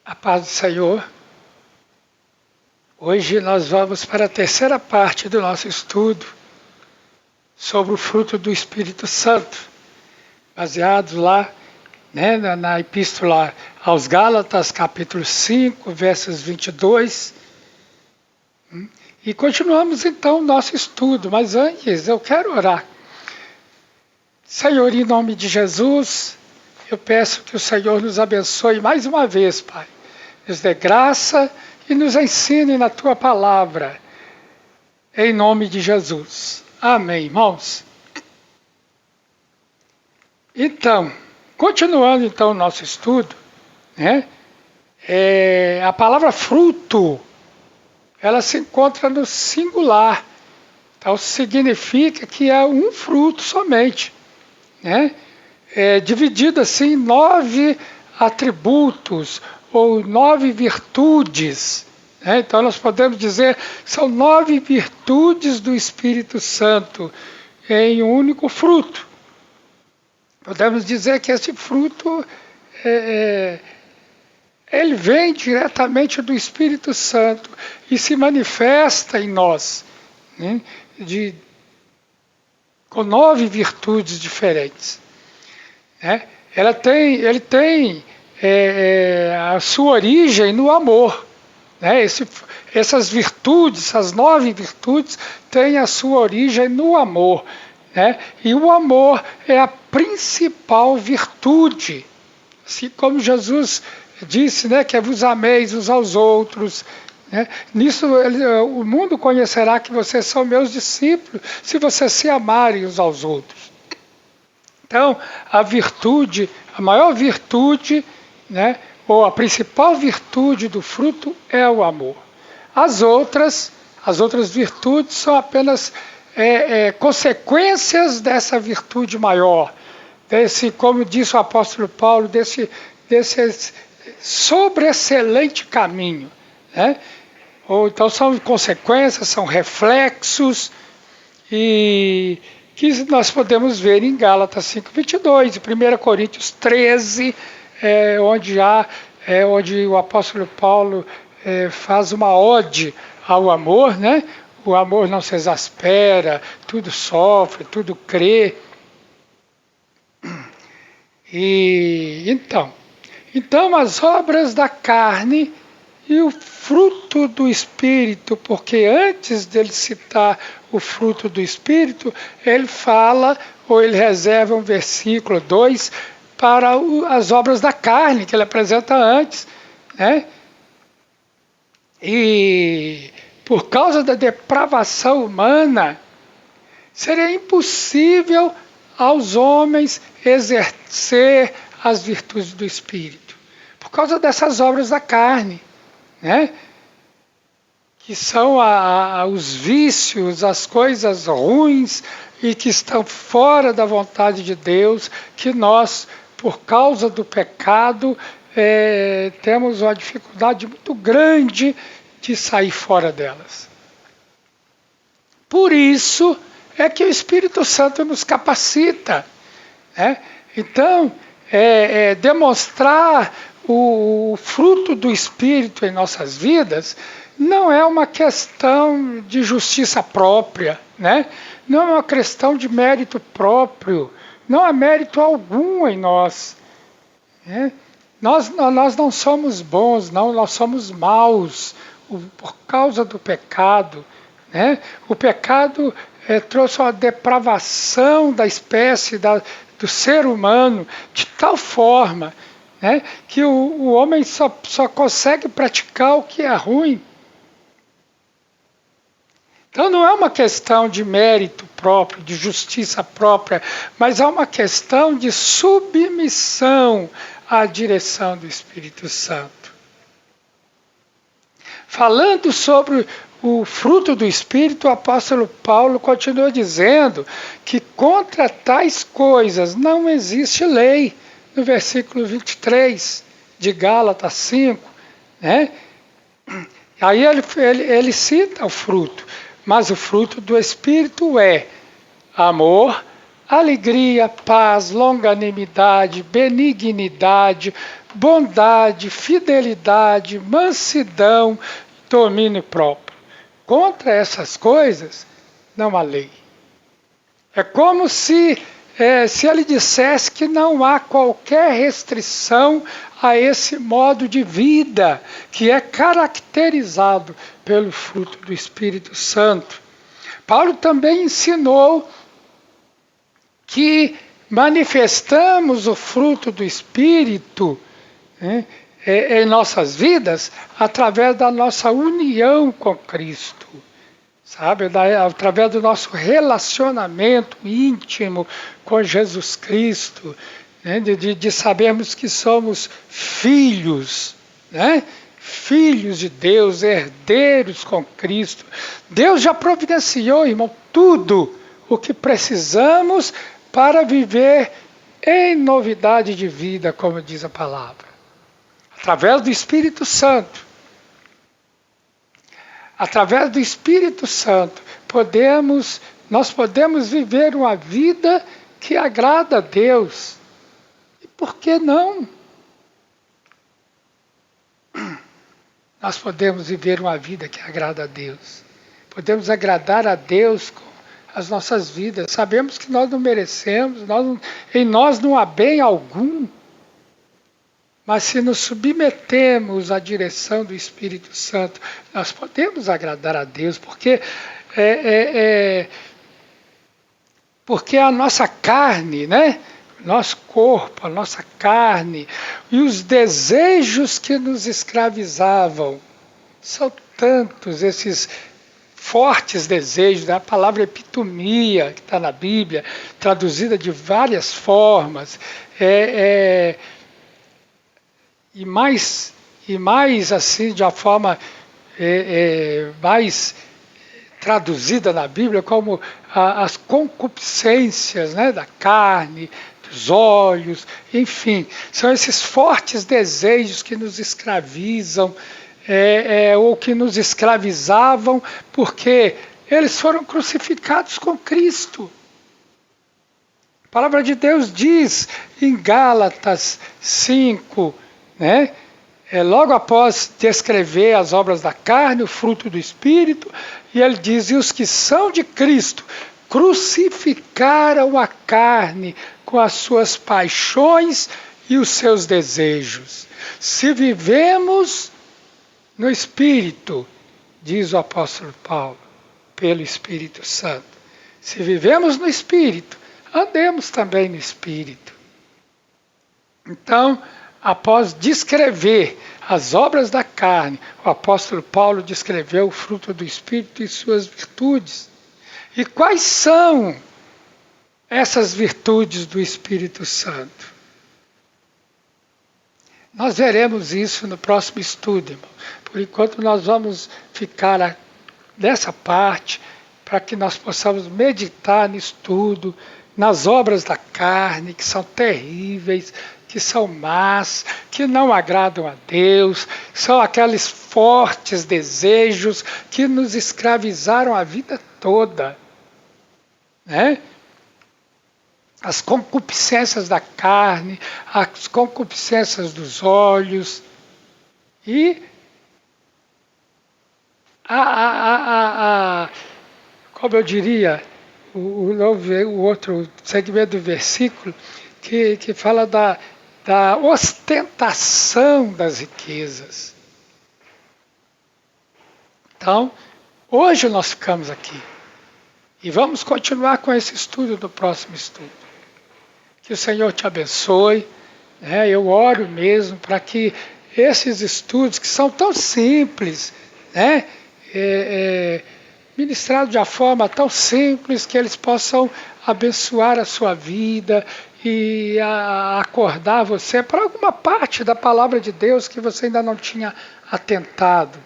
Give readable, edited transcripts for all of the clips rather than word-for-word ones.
A paz do Senhor. Hoje nós vamos para a terceira parte do nosso estudo sobre o fruto do Espírito Santo, baseado lá na Epístola aos Gálatas, capítulo 5, versos 22. E continuamos então o nosso estudo, mas antes eu quero orar. Senhor, em nome de Jesus, eu peço que o Senhor nos abençoe mais uma vez, Pai. Nos dê graça e nos ensine na Tua palavra. Em nome de Jesus. Amém, irmãos. Então, continuando então o nosso estudo, a palavra fruto, ela se encontra no singular. Então significa que é um fruto somente. É dividido assim em 9 atributos ou 9 virtudes. Então nós podemos dizer que são 9 virtudes do Espírito Santo em um único fruto. Podemos dizer que esse fruto ele vem diretamente do Espírito Santo e se manifesta em nós, com 9 virtudes diferentes. Ele tem a sua origem no amor. Essas virtudes, essas 9 virtudes, têm a sua origem no amor. E o amor é a principal virtude. Assim como Jesus disse, que vos ameis uns aos outros. Nisso o mundo conhecerá que vocês são meus discípulos, se vocês se amarem uns aos outros. Então, a maior virtude, ou a principal virtude do fruto é o amor. As outras virtudes são apenas consequências dessa virtude maior, como disse o apóstolo Paulo, desse sobreexcelente caminho. Ou então são consequências, são reflexos, e que nós podemos ver em Gálatas 5:22, e 1 Coríntios 13, onde o apóstolo Paulo faz uma ode ao amor, O amor não se exaspera, tudo sofre, tudo crê. E então as obras da carne e o fruto do Espírito, porque antes dele citar o fruto do Espírito, ele fala, ou ele reserva um versículo 2 para as obras da carne, que ele apresenta antes. E por causa da depravação humana, seria impossível aos homens exercer as virtudes do Espírito, por causa dessas obras da carne. Que são os vícios, as coisas ruins e que estão fora da vontade de Deus, que nós, por causa do pecado, temos uma dificuldade muito grande de sair fora delas. Por isso é que o Espírito Santo nos capacita. Então, demonstrar o fruto do Espírito em nossas vidas não é uma questão de justiça própria, não é uma questão de mérito próprio, não há mérito algum em nós. Nós não somos bons, nós somos maus por causa do pecado. O pecado trouxe uma depravação da espécie, do ser humano, de tal forma que o homem só consegue praticar o que é ruim. Então não é uma questão de mérito próprio, de justiça própria, mas é uma questão de submissão à direção do Espírito Santo. Falando sobre o fruto do Espírito, o apóstolo Paulo continua dizendo que contra tais coisas não existe lei. No versículo 23 de Gálatas 5, Aí ele cita o fruto, mas o fruto do Espírito é amor, alegria, paz, longanimidade, benignidade, bondade, fidelidade, mansidão, domínio próprio. Contra essas coisas não há lei. É como se ele dissesse que não há qualquer restrição a esse modo de vida que é caracterizado pelo fruto do Espírito Santo. Paulo também ensinou que manifestamos o fruto do Espírito, né, em nossas vidas através da nossa união com Cristo. Sabe, através do nosso relacionamento íntimo com Jesus Cristo, né, de sabermos que somos filhos, né, filhos de Deus, herdeiros com Cristo. Deus já providenciou, irmão, tudo o que precisamos para viver em novidade de vida, como diz a palavra, através do Espírito Santo. Através do Espírito Santo, nós podemos viver uma vida que agrada a Deus. E por que não? Nós podemos viver uma vida que agrada a Deus. Podemos agradar a Deus com as nossas vidas. Sabemos que nós não merecemos, em nós não há bem algum. Mas se nos submetemos à direção do Espírito Santo, nós podemos agradar a Deus, porque a nossa carne, né? Nosso corpo, a nossa carne e os desejos que nos escravizavam, são tantos esses fortes desejos, né? A palavra epitomia, que está na Bíblia, traduzida de várias formas, e mais assim, de uma forma mais traduzida na Bíblia, como as concupiscências, né, da carne, dos olhos, enfim, são esses fortes desejos que nos escravizam, ou que nos escravizavam, porque eles foram crucificados com Cristo. A palavra de Deus diz em Gálatas 5, né? Logo após descrever as obras da carne, o fruto do Espírito, e ele diz: e os que são de Cristo crucificaram a carne com as suas paixões e os seus desejos. Se vivemos no Espírito, diz o apóstolo Paulo, pelo Espírito Santo, se vivemos no Espírito, andemos também no Espírito. Então, após descrever as obras da carne, o apóstolo Paulo descreveu o fruto do Espírito e suas virtudes. E quais são essas virtudes do Espírito Santo? Nós veremos isso no próximo estudo, irmão. Por enquanto nós vamos ficar nessa parte, para que nós possamos meditar nisso tudo, nas obras da carne, que são terríveis, que são más, que não agradam a Deus, são aqueles fortes desejos que nos escravizaram a vida toda, né? As concupiscências da carne, as concupiscências dos olhos e como eu diria, o outro segmento do versículo que fala da ostentação das riquezas. Então, hoje nós ficamos aqui e vamos continuar com esse estudo do próximo estudo. Que o Senhor te abençoe, né? Eu oro mesmo para que esses estudos que são tão simples, né? Ministrados de uma forma tão simples que eles possam abençoar a sua vida e acordar você para alguma parte da palavra de Deus que você ainda não tinha atentado,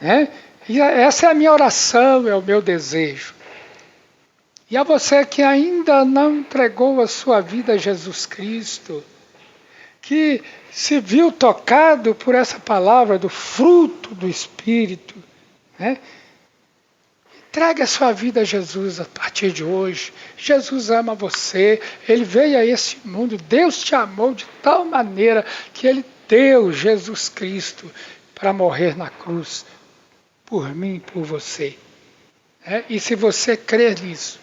né? E essa é a minha oração, é o meu desejo. E a você que ainda não entregou a sua vida a Jesus Cristo, que se viu tocado por essa palavra do fruto do Espírito, né? Entregue a sua vida a Jesus a partir de hoje. Jesus ama você, Ele veio a esse mundo, Deus te amou de tal maneira que Ele deu Jesus Cristo para morrer na cruz, por mim e por você. E se você crer nisso,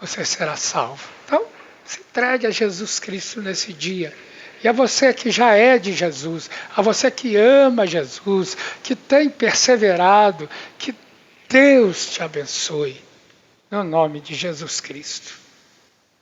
você será salvo. Então, se entregue a Jesus Cristo nesse dia. E a você que já é de Jesus, a você que ama Jesus, que tem perseverado, que Deus te abençoe, no nome de Jesus Cristo.